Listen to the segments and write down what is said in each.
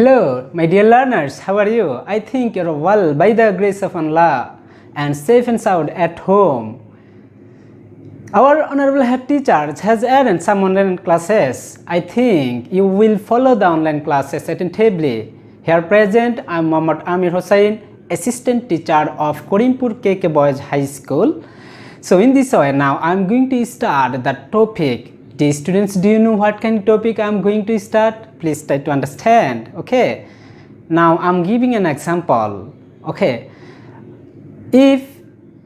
Hello, my dear learners, how are you? I think you're well by the grace of Allah and safe and sound at home. Our honorable head teacher has arranged some online classes. I think you will follow the online classes attentively. Here present, I am Muhammad Amir Hossain, assistant teacher of Korimpur KK Boys High School. So in this way now I am going to start the topic. Dear students, do you know what kind of topic I am going to start? Please try to understand. Okay. Now I am giving an example. Okay. If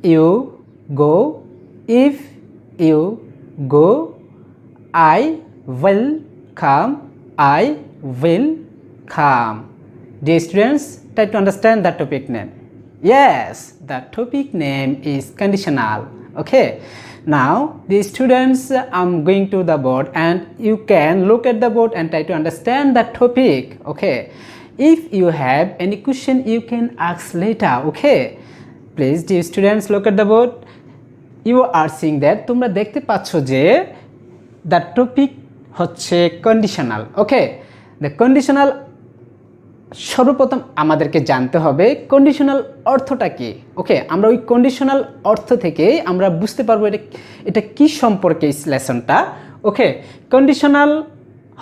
you go, I will come. I will come. Dear students, try to understand the topic name. Yes, the topic name is conditional. Okay. Now, the students, I'm going to the board and you can look at the board and try to understand the topic. Okay. If you have any question, you can ask later. Okay. Please, dear students, look at the board. You are seeing that তোমরা দেখতে পাচ্ছ যে the topic হচ্ছে conditional. Okay. The conditional সর্বপ্রথম আমাদেরকে জানতে হবে conditional অর্থটা কি। ওকে, আমরা ওই কন্ডিশনাল অর্থ থেকে আমরা বুঝতে পারবো এটা কি সম্পর্কে এই লেসনটা। ওকে, কন্ডিশনাল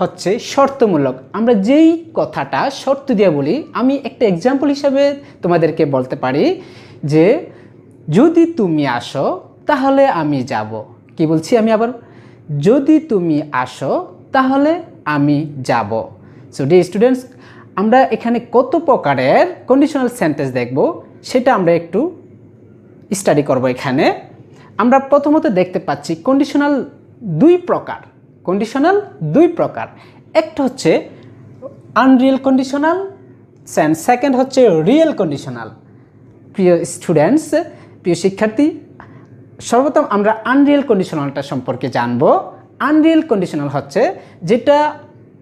হচ্ছে শর্তমূলক। আমরা যেই কথাটা শর্ত দিয়ে বলি, আমি একটা এক্সাম্পল হিসাবে তোমাদেরকে বলতে পারি যে যদি তুমি আসো তাহলে আমি যাব। কি বলছি আমি আবার, যদি তুমি আসো তাহলে আমি যাব। সো ডিয়ার স্টুডেন্টস, আমরা এখানে কত প্রকারের কন্ডিশনাল সেন্টেন্স দেখব সেটা আমরা একটু স্টাডি করব। এখানে আমরা প্রথমত দেখতে পাচ্ছি কন্ডিশনাল দুই প্রকার। একটা হচ্ছে আনরিয়েল কন্ডিশনাল, সেকেন্ড হচ্ছে রিয়েল কন্ডিশনাল। প্রিয় স্টুডেন্টস, প্রিয় শিক্ষার্থী, সর্বপ্রথম আমরা আনরিয়েল কন্ডিশনালটা সম্পর্কে জানব। আনরিয়েল কন্ডিশনাল হচ্ছে যেটা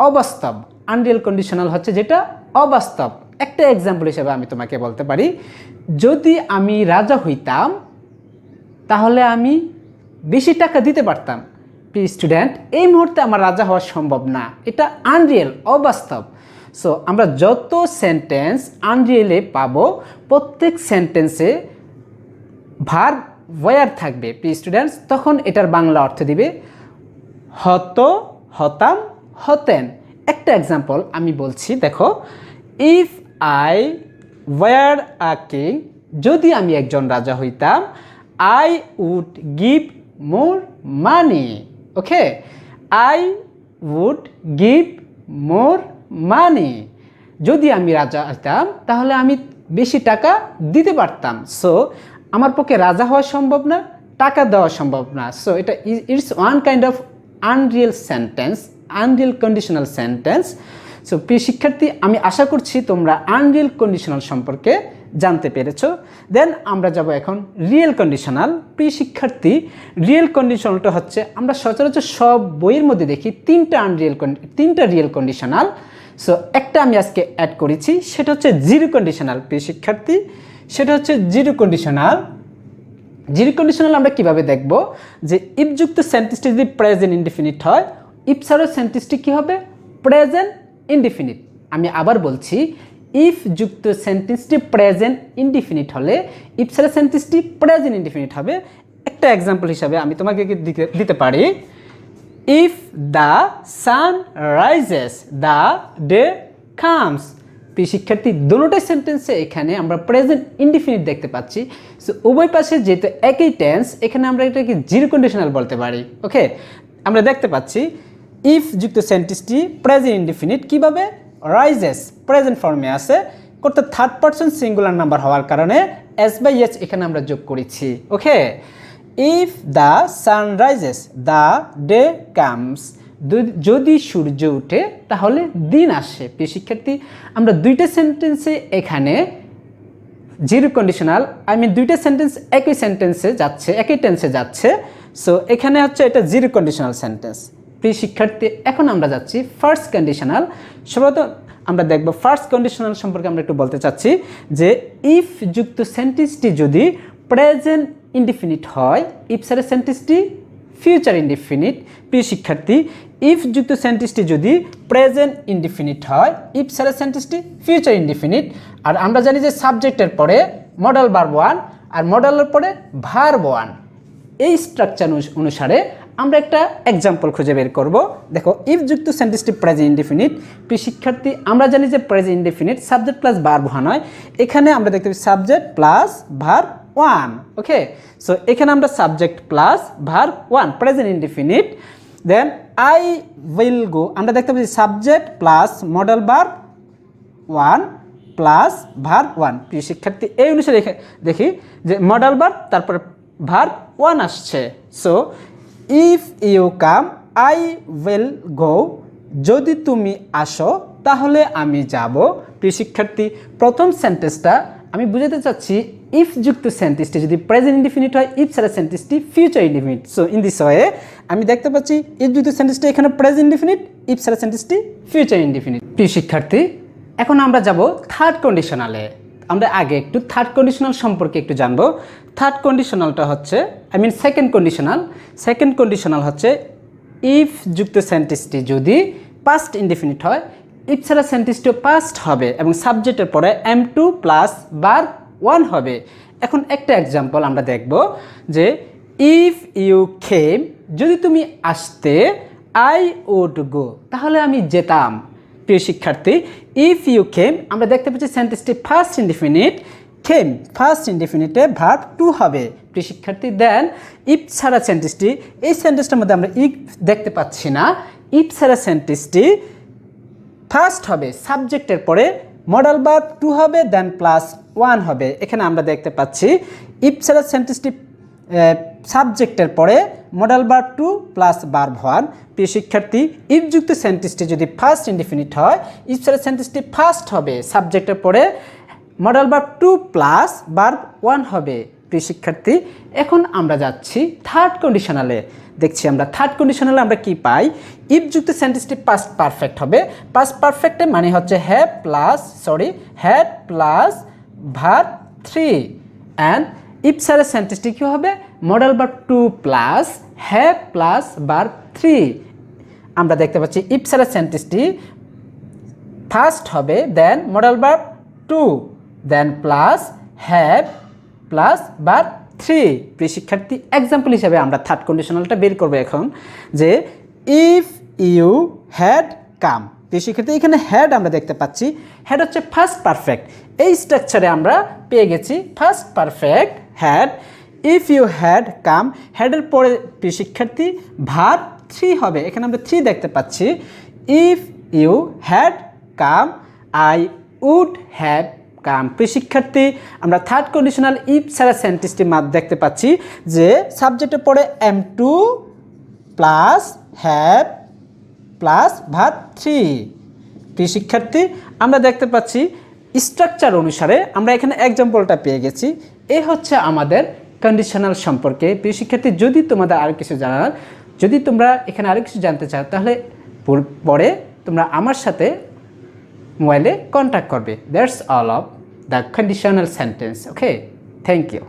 অবাস্তব। আনরিয়েল কন্ডিশনাল হচ্ছে যেটা অবাস্তব। একটা এক্সাম্পল হিসেবে আমি তোমাকে বলতে পারি, যদি আমি রাজা হইতাম তাহলে আমি বেশি টাকা দিতে পারতাম। প্রিয় স্টুডেন্ট, এই মুহূর্তে আমার রাজা হওয়া সম্ভব না, এটা আনরিয়েল, অবাস্তব। সো আমরা যত সেন্টেন্স আনরিয়েলে পাবো প্রত্যেক সেন্টেন্সে ভার্ব ওয়্যার থাকবে। প্রিয় স্টুডেন্টস, তখন এটার বাংলা অর্থ দিবে হতো, হতাম, হতেন। একটা এক্সাম্পল আমি বলছি, দেখো, if I were a king, যদি আমি একজন রাজা হইতাম, I would give more money. Okay, I would give more money. যদি আমি রাজা হইতাম তাহলে আমি বেশি টাকা দিতে পারতাম। সো আমার পক্ষে রাজা হওয়া সম্ভব না, টাকা দেওয়া সম্ভব না। সো এটা it's one kind of Unreal sentence, Unreal conditional sentence. So প্রিয় শিক্ষার্থী, আমি আশা করছি তোমরা আনরিয়েল কন্ডিশনাল সম্পর্কে জানতে পেরেছো। দেন আমরা যাব এখন রিয়েল কন্ডিশনাল। প্রিয় শিক্ষার্থী, রিয়েল কন্ডিশনালটা হচ্ছে আমরা সচরাচর সব বইয়ের মধ্যে দেখি তিনটা রিয়েল কন্ডিশনাল। সো একটা আমি আজকে অ্যাড করেছি, সেটা হচ্ছে জিরো কন্ডিশনাল। প্রিয় শিক্ষার্থী, সেটা হচ্ছে জিরো কন্ডিশনাল। জিরো কন্ডিশনাল আমরা কিভাবে দেখব, যে ইফ যুক্ত সেন্টেন্সটি যদি প্রেজেন্ট ইনডিফিনিট হয়, ইফ ছাড়াও সেন্টেন্সটি কী হবে, প্রেজেন্ট ইনডিফিনিট। আমি আবার বলছি, ইফ যুক্ত সেন্টেন্সটি প্রেজেন্ট ইনডিফিনিট হলে ইফ ছাড়া সেন্টেন্সটি প্রেজেন্ট ইনডিফিনিট হবে। একটা এক্সাম্পল হিসাবে আমি তোমাকে দিতে পারি, if the sun rises the day comes. প্রিয় শিক্ষার্থী, দুটোটাই সেন্টেন্সে এখানে আমরা প্রেজেন্ট ইনডিফিনিট দেখতে পাচ্ছি। সো উভয় পাশে যেহেতু একই টেন্স, এখানে আমরা এটাকে জিরো কন্ডিশনাল বলতে পারি। ওকে, আমরা দেখতে পাচ্ছি ইফ যুক্ত সেন্টেন্সটি প্রেজেন্ট ইনডিফিনিট কিভাবে, রাইজেস প্রেজেন্ট ফর্মে আছে, করতে থার্ড পারসন সিঙ্গুলার নাম্বার হওয়ার কারণে এস বাই এস এখানে আমরা যোগ করেছি। Okay, if the sun rises the day comes, যদি সূর্য ওঠে তাহলে দিন আসে। প্রিয় শিক্ষার্থী, আমরা দুইটা সেন্টেন্সে এখানে জিরো কন্ডিশনাল, দুইটা সেন্টেন্স একই সেন্টেন্সে যাচ্ছে, একই টেন্সে যাচ্ছে। সো এখানে হচ্ছে এটা জিরো কন্ডিশনাল সেন্টেন্স। প্রিয় শিক্ষার্থী, এখন আমরা যাচ্ছি ফার্স্ট কন্ডিশনাল। সর্বপ্রথম আমরা দেখব ফার্স্ট কন্ডিশনাল সম্পর্কে আমরা একটু বলতে চাচ্ছি যে ইফ যুক্ত সেন্টেন্সটি যদি প্রেজেন্ট ইনডিফিনিট হয়, ইফ ছাড়া সেন্টেন্সটি ফিউচার ইনডিফিনিট। প্রিয় শিক্ষার্থী, ইফ যুক্ত সেন্টেন্সটি যদি প্রেজেন্ট ইনডিফিনিট হয়, ইফ ছাড়া সেন্টেন্সটি ফিউচার ইনডিফিনিট। আর আমরা জানি যে সাবজেক্টের পরে মডাল ভার্ব ওয়ান আর মডালের পরে ভার্ব ওয়ান। এই স্ট্রাকচার অনুসারে আমরা একটা এক্সাম্পল খুঁজে বের করব। দেখো, ইফ যুক্ত সেন্টেন্সটি প্রেজেন্ট ইনডিফিনিট। প্রিয় শিক্ষার্থী, আমরা জানি যে present indefinite subject plus verb one হয়। এখানে আমরা দেখতে পাচ্ছি subject plus verb one. Okay, so এখানে আমরা subject plus verb one, present indefinite. Then I will go, আমরা দেখতে পাচ্ছি subject plus modal verb one plus verb one. প্রিয় শিক্ষার্থী, এই অনুসারে দেখি যে মডেল ভার্ব তারপর ভার্ব ওয়ান আসছে। So if you come I will go, যদি তুমি আসো তাহলে আমি যাব। প্রিয় শিক্ষার্থী, প্রথম সেন্টেন্সটা আমি বুঝাতে চাচ্ছি, ইফ যুক্ত সেন্টেন্সটি যদি প্রেজেন্ট ইনডিফিনিট হয়, ইফ ছাড়া সেন্টেন্সটি future indefinite. So in this way আমি দেখতে পাচ্ছি ইফ যুক্ত সেন্টেন্সটি এখানে প্রেজেন্ট ইনডিফিনিট, ইফ ছাড়া সেন্টেন্সটি ফিউচার ইনডিফিনিট। প্রিয় শিক্ষার্থী, এখন আমরা যাব থার্ড কন্ডিশনালে। আমরা আগে একটু থার্ড কন্ডিশনাল সম্পর্কে একটু জানবো। থার্ড কন্ডিশনালটা হচ্ছে সেকেন্ড কন্ডিশনাল। সেকেন্ড কন্ডিশনাল হচ্ছে ইফ যুক্ত সেন্টেন্সটি যদি পাস্ট ইনডিফিনিট হয়, ইফ ছাড়া সেন্টেন্সটিও পাস্ট হবে এবং সাবজেক্টের পরে M2 প্লাস ভার্ব ওয়ান হবে। এখন একটা এক্সাম্পল আমরা দেখব যে ইফ ইউ কেম, যদি তুমি আসতে, আই উড গো, তাহলে আমি যেতাম। প্রিয় শিক্ষার্থী, ইফ ইউ কেম আমরা দেখতে পাচ্ছি সেন্টেন্সটি ফার্স্ট ইনডিফিনিট। কেম ফার্স্ট ইনডিফিনিটে ভার্ব টু হবে। প্রিয় শিক্ষার্থী, দেন ইফ ছাড়া সেন্টেন্সটি, এই সেন্টেন্সটার মধ্যে আমরা ইফ দেখতে পাচ্ছি না। ইফ ছাড়া সেন্টেন্সটি ফার্স্ট হবে, সাবজেক্টের পরে মডেল ভার্ব টু হবে, দেন প্লাস ওয়ান হবে। এখানে আমরা দেখতে পাচ্ছি ইফ ছাড়া সেন্টেন্সটি সাবজেক্টের পরে modal verb two plus verb one. প্রিয় শিক্ষার্থী, ইফ যুক্ত সেন্টেন্সটি যদি ফার্স্ট ইনডিফিনিট হয়, ইফ ছাড়া সেন্টেন্সটি ফার্স্ট হবে, সাবজেক্টের পরে modal verb two plus verb one হবে। প্রিয় শিক্ষার্থী, এখন আমরা যাচ্ছি থার্ড কন্ডিশনালে। দেখছি আমরা থার্ড কন্ডিশনালে আমরা কি পাই। ইফ যুক্ত সেন্টেন্সটি পাস্ট পারফেক্ট হবে। পাস্ট পারফেক্টের মানে হচ্ছে have plus verb three. And if ছাড়া সেন্টেন্সটি কী হবে, modal verb two plus have plus verb three. আমরা দেখতে পাচ্ছি ইফ ছাড়া সেন্টেন্সটি ফার্স্ট হবে, then modal verb two, then plus have plus verb three. প্রিয় শিক্ষার্থী, এক্সাম্পল হিসাবে আমরা থার্ড কন্ডিশনালটা বের করবো এখন, যে ইফ ইউ হ্যাড কাম। প্রিয় শিক্ষার্থী, এখানে হ্যাড আমরা দেখতে পাচ্ছি, হ্যাড হচ্ছে ফার্স্ট পারফেক্ট। এই স্ট্রাকচারে আমরা পেয়ে গেছি first perfect had. If you had come, হ্যাডের পরে প্রিয় শিক্ষার্থী ভার্ব থ্রি হবে। এখানে আমরা থ্রি দেখতে পাচ্ছি। If you had come I would have come. প্রিয় শিক্ষার্থী, আমরা থার্ড কন্ডিশনাল ইফ ছাড়া সেন্টেন্সটি দেখতে পাচ্ছি যে সাবজেক্টের পরে M2 plus have plus verb three. প্রিয় শিক্ষার্থী, আমরা দেখতে পাচ্ছি স্ট্রাকচার অনুসারে আমরা এখানে এক্সাম্পলটা পেয়ে গেছি। এই হচ্ছে আমাদের কন্ডিশনাল সম্পর্কে। প্রিয় শিক্ষার্থী, যদি তোমাদের আরও কিছু জানার, যদি তোমরা এখানে আরও কিছু জানতে চাও, তাহলে পরে তোমরা আমার সাথে মোবাইলে কন্ট্যাক্ট করবে। That's all of the conditional sentence. Okay, thank you.